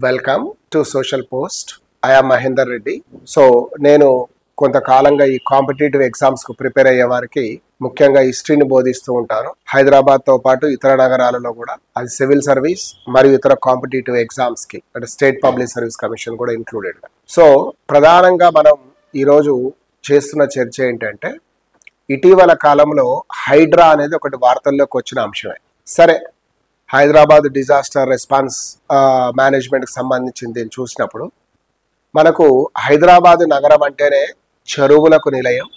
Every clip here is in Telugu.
Welcome to social post. I am Mahender Reddy. So నేను కొంతకాలంగా ఈ కాంపిటేటివ్ ఎగ్జామ్స్కు ప్రిపేర్ అయ్యే వారికి ముఖ్యంగా హిస్టరీని బోధిస్తూ ఉంటాను. హైదరాబాద్తో పాటు ఇతర నగరాలలో కూడా అది సివిల్ సర్వీస్ మరియు ఇతర కాంపిటేటివ్ ఎగ్జామ్స్కి అంటే స్టేట్ పబ్లిక్ సర్వీస్ కమిషన్ కూడా ఇంక్లూడెడ్. సో ప్రధానంగా మనం ఈరోజు చేస్తున్న చర్చ ఏంటంటే ఇటీవల కాలంలో హైడ్రా అనేది ఒకటి వార్తల్లోకి వచ్చిన అంశమే. సరే, హైదరాబాద్ డిజాస్టర్ రెస్పాన్స్ మేనేజ్మెంట్కి సంబంధించింది చూసినప్పుడు మనకు హైదరాబాద్ నగరం అంటేనే చెరువులకు నిలయం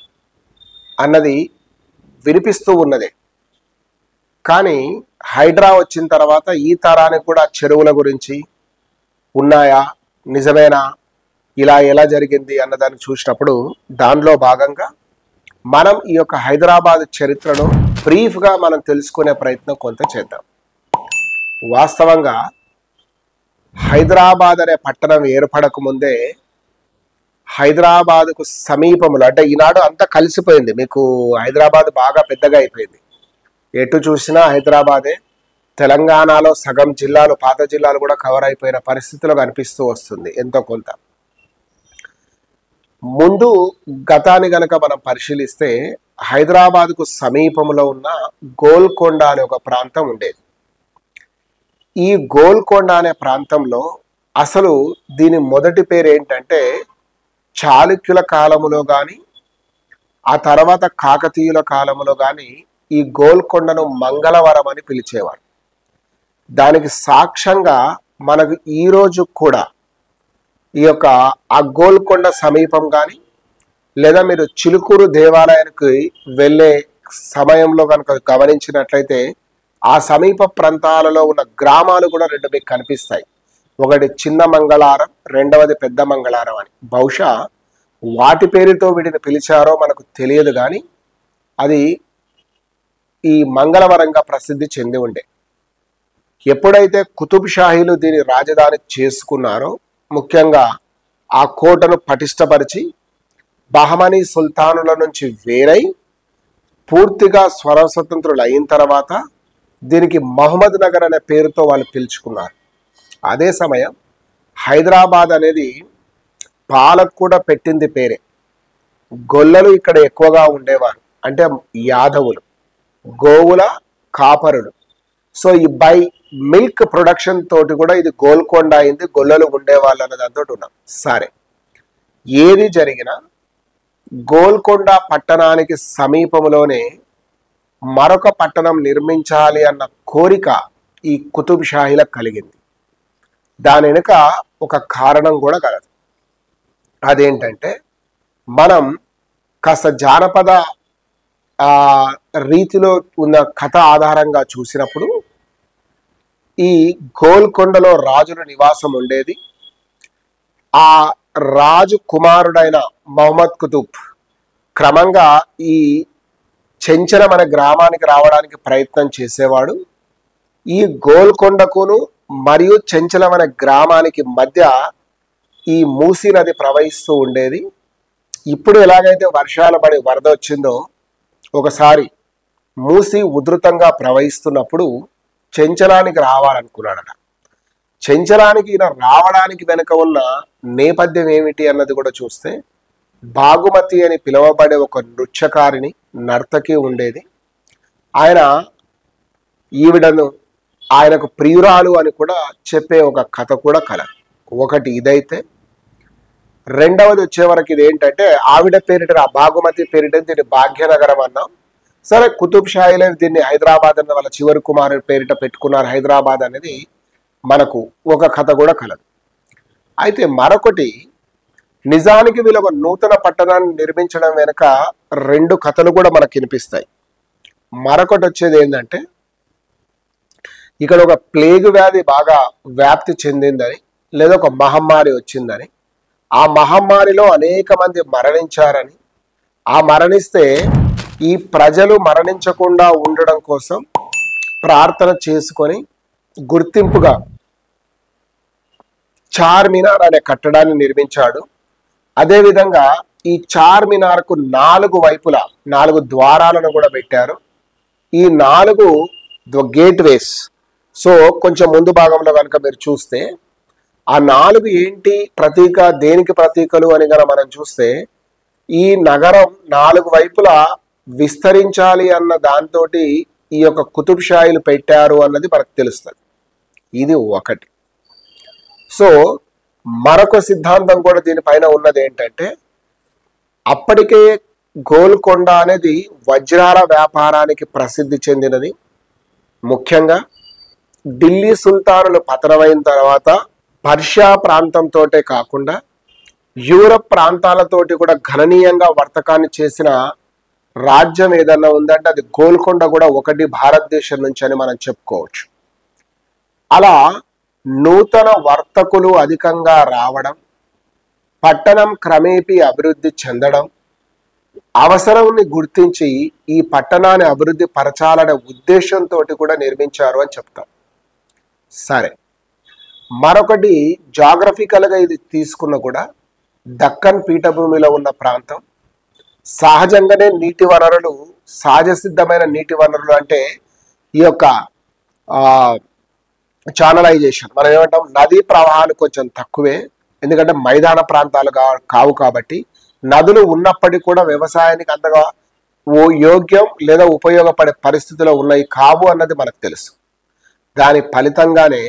అన్నది వినిపిస్తూ ఉన్నదే. కానీ హైడ్రా వచ్చిన తర్వాత ఈ తరానికి కూడా చెరువుల గురించి ఉన్నాయా, నిజమేనా, ఇలా ఎలా జరిగింది అన్నదాన్ని చూసినప్పుడు దానిలో భాగంగా మనం ఈ యొక్క హైదరాబాద్ చరిత్రను బ్రీఫ్గా మనం తెలుసుకునే ప్రయత్నం కొంత చేద్దాం. వాస్తవంగా హైదరాబాద్ అనే పట్టణం ఏర్పడక ముందే హైదరాబాద్కు సమీపంలో అంటే ఈనాడు అంతా కలిసిపోయింది. మీకు హైదరాబాద్ బాగా పెద్దగా అయిపోయింది. ఎటు చూసినా హైదరాబాదే. తెలంగాణలో సగం జిల్లాలు, పాత జిల్లాలు కూడా కవర్ అయిపోయిన పరిస్థితిలో కనిపిస్తూ వస్తుంది ఎంతో కొంత. ముందు గతాన్ని గనక మనం పరిశీలిస్తే హైదరాబాద్కు సమీపంలో ఉన్న గోల్కొండ అనే ఒక ప్రాంతం ఉండేది. ఈ గోల్కొండ అనే ప్రాంతంలో అసలు దీని మొదటి పేరు ఏంటంటే చాళుక్యుల కాలములో కానీ ఆ తర్వాత కాకతీయుల కాలములో కానీ ఈ గోల్కొండను మంగళవరం అని పిలిచేవారు. దానికి సాక్ష్యంగా మనకు ఈరోజు కూడా ఈ యొక్క ఆ గోల్కొండ సమీపం కానీ లేదా మీరు చిలుకూరు దేవాలయానికి వెళ్ళే సమయంలో కనుక గమనించినట్లయితే ఆ సమీప ప్రాంతాలలో ఉన్న గ్రామాలు కూడా రెండు మీకు కనిపిస్తాయి. ఒకటి చిన్న మంగళారం, రెండవది పెద్ద మంగళారం అని. బహుశా వాటి పేరుతో వీటిని పిలిచారో మనకు తెలియదు, కానీ అది ఈ మంగళవరంగా ప్రసిద్ధి చెంది ఉండే. ఎప్పుడైతే కుతుబ్ షాహీలు దీని రాజధాని చేసుకున్నారో, ముఖ్యంగా ఆ కోటను పటిష్టపరిచి బహమనీ సుల్తానుల నుంచి వేరై పూర్తిగా స్వతంత్రులు అయిన తర్వాత దీనికి మహమ్మద్ నగర్ అనే పేరుతో వాళ్ళు పిలుచుకున్నారు. అదే సమయం హైదరాబాద్ అనేది పాలకు కూడా పెట్టింది పేరే. గొల్లలు ఇక్కడ ఎక్కువగా ఉండేవారు, అంటే యాదవులు, గోవుల కాపరులు. సో ఈ బై మిల్క్ ప్రొడక్షన్ తోటి కూడా ఇది గోల్కొండ అయింది, గొల్లలు ఉండేవాళ్ళు అన్న దాంతో ఉన్నాం. సరే, ఏది జరిగినా గోల్కొండ పట్టణానికి సమీపంలోనే మరొక పట్టణం నిర్మించాలి అన్న కోరిక ఈ కుతుబ్ షాహీలకు కలిగింది. దాని వెనుక ఒక కారణం కూడా కలదు. అదేంటంటే మనం కాస్త జానపద రీతిలో ఉన్న కథ ఆధారంగా చూసినప్పుడు ఈ గోల్కొండలో రాజుల నివాసం ఉండేది. ఆ రాజు కుమారుడైన మహమ్మద్ కుతుబ్ క్రమంగా ఈ చెంచలం అనే గ్రామానికి రావడానికి ప్రయత్నం చేసేవాడు. ఈ గోల్కొండకును మరియు చెంచలం అనే గ్రామానికి మధ్య ఈ మూసీ నది ప్రవహిస్తూ ఉండేది. ఇప్పుడు ఎలాగైతే వర్షాలు పడి వరద వచ్చిందో, ఒకసారి మూసీ ఉధృతంగా ప్రవహిస్తున్నప్పుడు చెంచలానికి రావాలనుకున్నాడట. చెంచలానికి ఈయన రావడానికి వెనుక ఉన్న నేపథ్యం ఏమిటి అన్నది కూడా చూస్తే, బాగుమతి అని పిలువబడే ఒక నృత్యకారిణి, నర్తకి ఉండేది. ఆయన ఈవిడను ఆయనకు ప్రియురాలు అని కూడా చెప్పే ఒక కథ కూడా కలదు. ఒకటి ఇదైతే, రెండవది వచ్చేవరకు ఇది ఏంటంటే ఆవిడ పేరిట, ఆ బాగుమతి పేరిట దీన్ని భాగ్యనగరం అన్నాం. సరే, కుతుబ్ షాహీలే దీన్ని హైదరాబాద్ అన్న వాళ్ళ చివరి కుమారుడి పేరిట పెట్టుకున్నారు హైదరాబాద్ అనేది మనకు ఒక కథ కూడా కలదు. అయితే మరొకటి, నిజానికి వీళ్ళు ఒక నూతన పట్టణాన్ని నిర్మించడం వెనుక రెండు కథలు కూడా మనకు వినిపిస్తాయి. మరొకటి వచ్చేది ఏంటంటే, ఇక్కడ ఒక ప్లేగు వ్యాధి బాగా వ్యాప్తి చెందిందని, లేదా ఒక మహమ్మారి వచ్చిందని, ఆ మహమ్మారిలో అనేక మంది మరణించారని, ఆ మరణిస్తే ఈ ప్రజలు మరణించకుండా ఉండడం కోసం ప్రార్థన చేసుకొని గుర్తింపుగా చార్మినార్ అనే కట్టడాన్ని నిర్మించాడు. అదేవిధంగా ఈ చార్మినార్కు 4 వైపులా 4 ద్వారాలను కూడా పెట్టారు. ఈ 4 గేట్ వేస్. సో కొంచెం ముందు భాగంలో కనుక మీరు చూస్తే ఆ 4 ఏంటి ప్రతీక, దేనికి ప్రతీకలు అని గన మనం చూస్తే ఈ నగరం 4 వైపులా విస్తరించాలి అన్న దాంతో ఈ యొక్క కుతుబ్ షాయిలు పెట్టారు అన్నది మనకు తెలుస్తుంది. ఇది ఒకటి. సో మరొక సిద్ధాంతం కూడా దీనిపైన ఉన్నది ఏంటంటే, అప్పటికే గోల్కొండ అనేది వజ్రాల వ్యాపారానికి ప్రసిద్ధి చెందినది. ముఖ్యంగా ఢిల్లీ సుల్తానులు పతనమైన తర్వాత పర్షియా ప్రాంతంతో కాకుండా యూరప్ ప్రాంతాలతోటి కూడా గణనీయంగా వర్తకాన్ని చేసిన రాజ్యం ఏదన్నా ఉందంటే అది గోల్కొండ కూడా ఒకటి భారతదేశం నుంచి అని మనం చెప్పుకోవచ్చు. అలా నూతన వర్తకులు అధికంగా రావడం, పట్టణం క్రమేపీ అభివృద్ధి చెందడం, అవసరాన్ని గుర్తించి ఈ పట్టణాన్ని అభివృద్ధి పరచాలనే ఉద్దేశంతో కూడా నిర్మించారు అని చెప్తాం. సరే, మరొకటి జాగ్రఫికల్గా ఇది తీసుకున్న కూడా దక్కన్ పీఠభూమిలో ఉన్న ప్రాంతం. సహజంగానే నీటి వనరులు, సహజ సిద్ధమైన నీటి వనరులు అంటే ఈ యొక్క ఛానలైజేషన్, మనం ఏమంటాం, నదీ ప్రవాహాలు కొంచెం తక్కువే, ఎందుకంటే మైదాన ప్రాంతాలు కావు కాబట్టి నదులు ఉన్నప్పటికీ కూడా వ్యవసాయానికి అంతగా యోగ్యం లేదా ఉపయోగపడే పరిస్థితిలో ఉన్నాయి కావు అన్నది మనకు తెలుసు. దాని ఫలితంగానే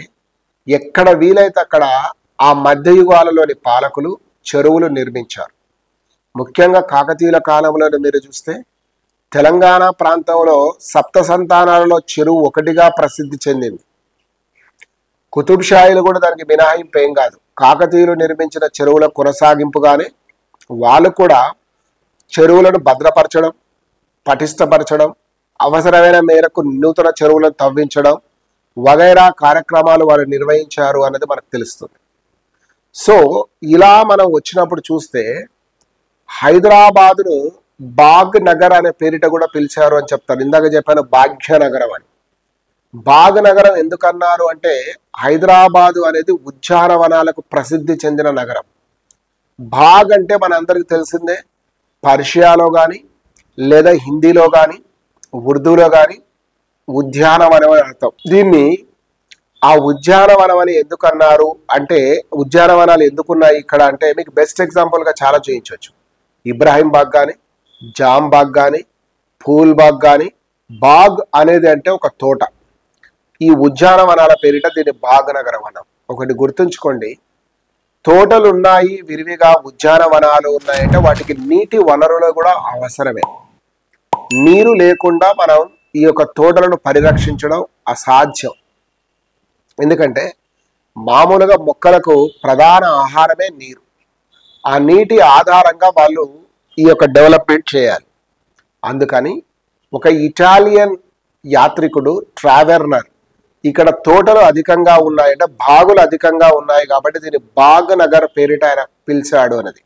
ఎక్కడ వీలైతే అక్కడ ఆ మధ్యయుగాలలోని పాలకులు చెరువులు నిర్మించారు. ముఖ్యంగా కాకతీయుల కాలంలో మీరు చూస్తే తెలంగాణ ప్రాంతంలో సప్త సంతానాలలో చెరువు ఒకటిగా ప్రసిద్ధి చెందింది. కుతుబ్ షాయిలు కూడా దానికి మినహాయింపు ఏం కాదు. కాకతీయులు నిర్మించిన చెరువుల కొనసాగింపుగానే వాళ్ళు కూడా చెరువులను భద్రపరచడం, పటిష్టపరచడం, అవసరమైన మేరకు నూతన చెరువులను తవ్వించడం వగైరా కార్యక్రమాలు వారు నిర్వహించారు అన్నది మనకు తెలుస్తుంది. సో ఇలా మనం వచ్చినప్పుడు చూస్తే హైదరాబాదును బాగ్ నగర్ అనే పేరిట కూడా పిలిచారు అని చెప్తారు. ఇందాక చెప్పాను భాగ్యనగరం అని. బాగ్ నగరం ఎందుకన్నారు అంటే హైదరాబాదు అనేది ఉద్యానవనాలకు ప్రసిద్ధి చెందిన నగరం. బాగ్ అంటే మనందరికి తెలిసిందే, పర్షియాలో కానీ లేదా హిందీలో కానీ ఉర్దూలో కానీ ఉద్యానవనం అని అర్థం. దీన్ని ఆ ఉద్యానవనం అని ఎందుకన్నారు అంటే, ఉద్యానవనాలు ఎందుకున్నాయి ఇక్కడ అంటే మీకు బెస్ట్ ఎగ్జాంపుల్గా చాలా చూపించవచ్చు. ఇబ్రాహీం బాగ్ కానీ, జామ్ బాగ్ కానీ, ఫూల్ బాగ్ కానీ. బాగ్ అనేది అంటే ఒక తోట. ఈ ఉద్యానవనాల పేరిట దీన్ని బాగ్ నగరం అన్నాం. ఒకటి గుర్తుంచుకోండి, తోటలు ఉన్నాయి విరివిగా, ఉద్యానవనాలు ఉన్నాయంటే వాటికి నీటి వనరులు కూడా అవసరమే. నీరు లేకుండా మనం ఈ యొక్క తోటలను పరిరక్షించడం అసాధ్యం. ఎందుకంటే మామూలుగా మొక్కలకు ప్రధాన ఆహారమే నీరు. ఆ నీటి ఆధారంగా వాళ్ళు ఈ యొక్క డెవలప్మెంట్ చేయాలి. అందుకని ఒక ఇటాలియన్ యాత్రికుడు ట్రావెర్నర్ ఇక్కడ తోటలు అధికంగా ఉన్నాయంటే బాగులు అధికంగా ఉన్నాయి కాబట్టి దీన్ని బాగ్ నగర్ పేరిట ఆయన పిలిచాడు అన్నది.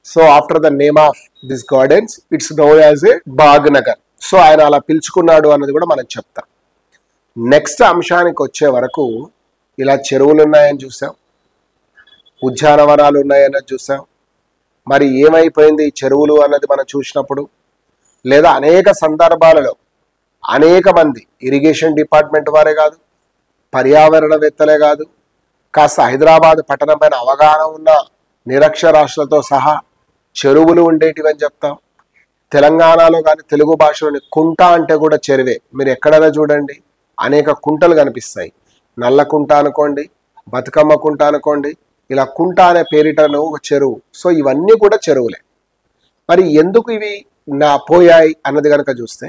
So after the name of this gardens it's known as a Bagh Nagar. So ఆయన అలా పిలుచుకున్నాడు అన్నది కూడా మనం చెప్తాం. నెక్స్ట్ అంశానికి వచ్చే వరకు ఇలా చెరువులు ఉన్నాయని చూసాం, ఉద్యానవనాలు ఉన్నాయన్నది చూసాం. మరి ఏమైపోయింది ఈ చెరువులు అన్నది మనం చూసినప్పుడు, లేదా అనేక సందర్భాలలో అనేక మంది ఇరిగేషన్ డిపార్ట్మెంట్ వారే కాదు, పర్యావరణవేత్తలే కాదు, కాస్త హైదరాబాద్ పట్టణం పైన అవగాహన ఉన్న నిరక్షరాస్యులతో సహా చెరువులు ఉండేటివని చెప్తాం. తెలంగాణలో కానీ తెలుగు భాషలోని కుంట అంటే కూడా చెరువే. మీరు ఎక్కడైనా చూడండి అనేక కుంటలు కనిపిస్తాయి. నల్లకుంట అనుకోండి, బతుకమ్మ కుంట అనుకోండి, ఇలా కుంట అనే పేరిటను ఒక చెరువు. సో ఇవన్నీ కూడా చెరువులే. మరి ఎందుకు ఇవి పోయాయి అన్నది కనుక చూస్తే,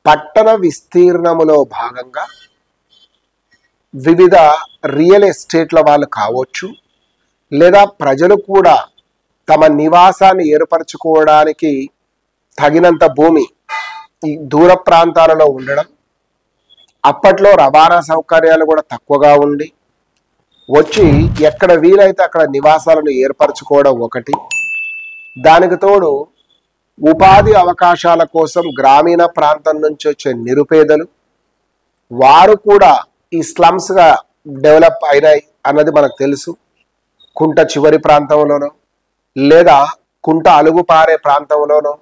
పట్టణ విస్తీర్ణములో భాగంగా వివిధ రియల్ ఎస్టేట్ల వాళ్ళు కావచ్చు, లేదా ప్రజలు కూడా తమ నివాసాన్ని ఏర్పరచుకోవడానికి తగినంత భూమి ఈ దూర ప్రాంతాలలో ఉండడం, అప్పట్లో రవాణా సౌకర్యాలు కూడా తక్కువగా ఉండి వచ్చి ఎక్కడ వీలైతే అక్కడ నివాసాలను ఏర్పరచుకోవడం ఒకటి. దానికి తోడు ఉపాధి అవకాశాల కోసం గ్రామీణ ప్రాంతం నుంచి వచ్చే నిరుపేదలు వారు కూడా ఈ స్లమ్స్గా డెవలప్ అయినాయి అన్నది మనకు తెలుసు. కుంట చివరి ప్రాంతంలోనో, లేదా కుంట అలుగు పారే ప్రాంతంలోనో,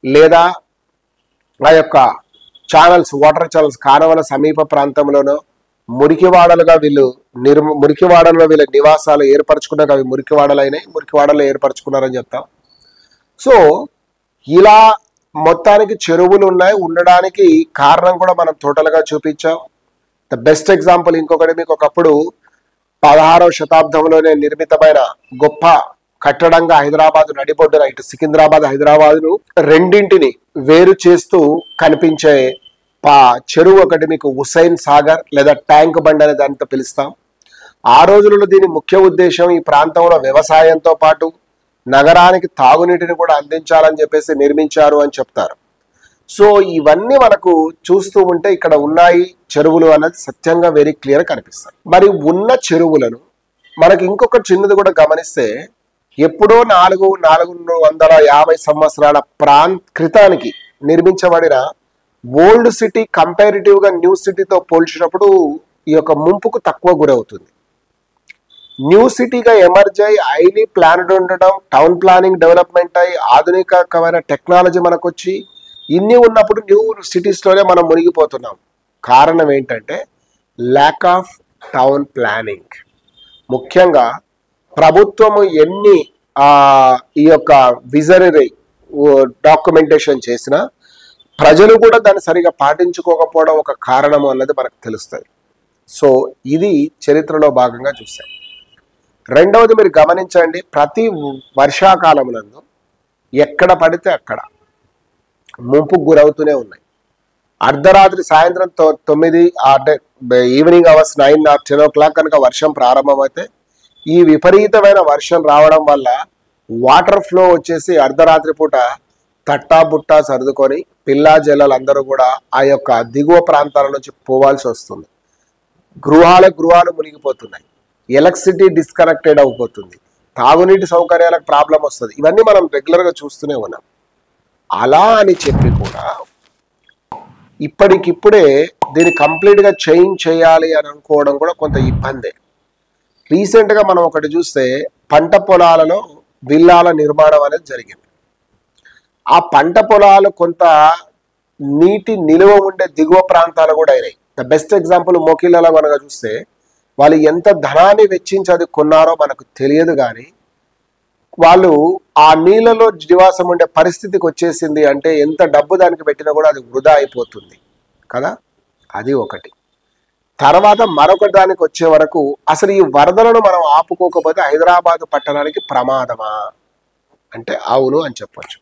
లేదా ఆ యొక్క ఛానల్స్, వాటర్ ఛానల్స్ కానవల సమీప ప్రాంతంలోనో మురికివాడలుగా వీళ్ళు మురికివాడల్లో వీళ్ళ నివాసాలు ఏర్పరచుకున్నాక అవి మురికివాడలైనాయి, మురికివాడలో ఏర్పరచుకున్నారని చెప్తాం. సో ఇలా మొత్తానికి చెరువులు ఉన్నాయి, ఉండడానికి కారణం కూడా మనం టోటల్గా చూపించాం. ద బెస్ట్ ఎగ్జాంపుల్ ఇంకొకటి, మీకు ఒకప్పుడు 16వ శతాబ్దంలోనే నిర్మితమైన గొప్ప కట్టడంగా హైదరాబాద్ నడిబొడ్డున ఇటు సికింద్రాబాద్ హైదరాబాద్ను రెండింటిని వేరు చేస్తూ కనిపించే చెరువు ఒకటి మీకు హుస్సేన్ సాగర్ లేదా ట్యాంక్ బండ్ అనే దానితో పిలుస్తాం. ఆ రోజులలో దీని ముఖ్య ఉద్దేశం ఈ ప్రాంతంలో వ్యవసాయంతో పాటు నగరానికి తాగునీటిని కూడా అందించాలని చెప్పేసి నిర్మించారు అని చెప్తారు. సో ఇవన్నీ మనకు చూస్తూ ఉంటే ఇక్కడ ఉన్నాయి చెరువులు అన్నది సత్యంగా వెరీ క్లియర్ కనిపిస్తాయి. మరి ఉన్న చెరువులను మనకి ఇంకొక చిన్నది కూడా గమనిస్తే, ఎప్పుడో 450 సంవత్సరాల క్రితానికి నిర్మించబడిన ఓల్డ్ సిటీ కంపారిటివ్ గా న్యూ సిటీతో పోల్చినప్పుడు ఈ యొక్క ముంపుకు తక్కువ గురవుతుంది. న్యూ సిటీగా ఎమర్జ్ అయ్యి హైలీ ప్లాన్డ్ ఉండడం, టౌన్ ప్లానింగ్ డెవలప్మెంట్ అయ్యి ఆధునికమైన టెక్నాలజీ మనకు వచ్చి ఇన్ని ఉన్నప్పుడు న్యూ సిటీస్లోనే మనం మునిగిపోతున్నాం. కారణం ఏంటంటే ల్యాక్ ఆఫ్ టౌన్ ప్లానింగ్. ముఖ్యంగా ప్రభుత్వము ఎన్ని ఈ యొక్క విజనరీ డాక్యుమెంటేషన్ చేసినా ప్రజలు కూడా దాన్ని సరిగా పాటించుకోకపోవడం ఒక కారణం అన్నది మనకు తెలుస్తుంది. సో ఇది చరిత్రలో భాగంగా చూసాం. రెండవది మీరు గమనించండి, ప్రతి వర్షాకాలమునందు ఎక్కడ పడితే అక్కడ ముంపుకు గురవుతూనే ఉన్నాయి. అర్ధరాత్రి సాయంత్రం 9 అంటే ఈవినింగ్ అవర్స్ 9 or 10 o'clock కనుక వర్షం ప్రారంభమైతే ఈ విపరీతమైన వర్షం రావడం వల్ల వాటర్ ఫ్లో వచ్చేసి అర్ధరాత్రి పూట తట్టా బుట్టా సర్దుకొని పిల్లా జల్లాలందరూ కూడా ఆ యొక్క దిగువ ప్రాంతాల నుంచి పోవాల్సి వస్తుంది. గృహాలు మునిగిపోతున్నాయి, ఎలక్ట్రిసిటీ డిస్కనెక్టెడ్ అయిపోతుంది, తాగునీటి సౌకర్యాలకు ప్రాబ్లం వస్తుంది. ఇవన్నీ మనం రెగ్యులర్గా చూస్తూనే ఉన్నాం. అలా అని చెప్పి కూడా ఇప్పటికిప్పుడే దీన్ని కంప్లీట్గా చేంజ్ చేయాలి అని అనుకోవడం కూడా కొంత ఇబ్బందే. రీసెంట్గా మనం ఒకటి చూస్తే పంట పొలాలలో విల్లాల నిర్మాణం అనేది జరిగింది. ఆ పంట పొలాలు కొంత నీటి నిలువ ఉండే దిగువ ప్రాంతాలు కూడా అయినాయి. ద బెస్ట్ ఎగ్జాంపుల్ మోకిలలో కనుక చూస్తే వాళ్ళు ఎంత ధనాన్ని వెచ్చించి అది కొన్నారో మనకు తెలియదు, కానీ వాళ్ళు ఆ నీళ్ళలో నివాసం ఉండే పరిస్థితికి వచ్చేసింది అంటే ఎంత డబ్బు దానికి పెట్టినా కూడా అది వృధా అయిపోతుంది కదా. అది ఒకటి. తర్వాత మరొక దానికి వచ్చే వరకు అసలు ఈ వరదలను మనం ఆపుకోకపోతే హైదరాబాద్ పట్టణానికి ప్రమాదమా అంటే అవును అని చెప్పొచ్చు.